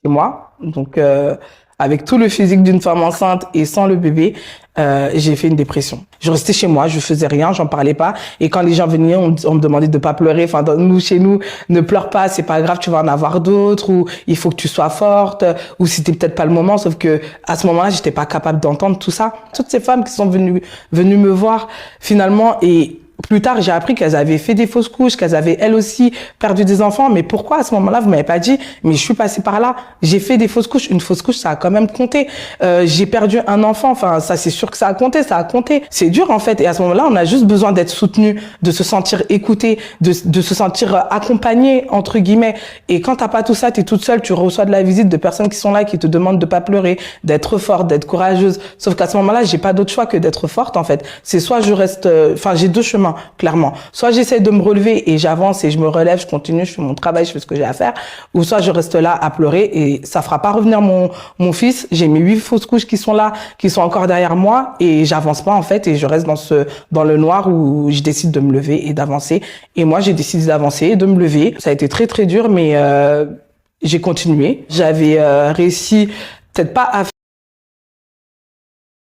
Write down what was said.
chez moi. Donc, avec tout le physique d'une femme enceinte et sans le bébé, j'ai fait une dépression. Je restais chez moi, je faisais rien, j'en parlais pas. Et quand les gens venaient, on me demandait de pas pleurer. Enfin, chez nous, ne pleure pas, c'est pas grave, tu vas en avoir d'autres. Ou il faut que tu sois forte. Ou c'était peut-être pas le moment. Sauf que à ce moment-là, j'étais pas capable d'entendre tout ça. Toutes ces femmes qui sont venues me voir finalement et plus tard, j'ai appris qu'elles avaient fait des fausses couches, qu'elles avaient elles aussi perdu des enfants. Mais pourquoi à ce moment-là, vous m'avez pas dit, mais je suis passée par là, j'ai fait des fausses couches. Une fausse couche, ça a quand même compté. J'ai perdu un enfant, enfin, ça c'est sûr que ça a compté, ça a compté. C'est dur en fait. Et à ce moment-là, on a juste besoin d'être soutenu, de se sentir écouté, de se sentir accompagné, entre guillemets. Et quand t'as pas tout ça, t'es toute seule, tu reçois de la visite de personnes qui sont là, qui te demandent de pas pleurer, d'être forte, d'être courageuse. Sauf qu'à ce moment-là, j'ai pas d'autre choix que d'être forte en fait. C'est soit je reste, enfin, j'ai deux chemins. Clairement. Soit j'essaie de me relever et j'avance et je me relève, je continue, je fais mon travail, je fais ce que j'ai à faire. Ou soit je reste là à pleurer et ça fera pas revenir mon fils. J'ai mes 8 fausses couches qui sont là, qui sont encore derrière moi et j'avance pas en fait et je reste dans le noir où je décide de me lever et d'avancer. Et moi, j'ai décidé d'avancer et de me lever. Ça a été très très dur mais j'ai continué. J'avais réussi peut-être pas à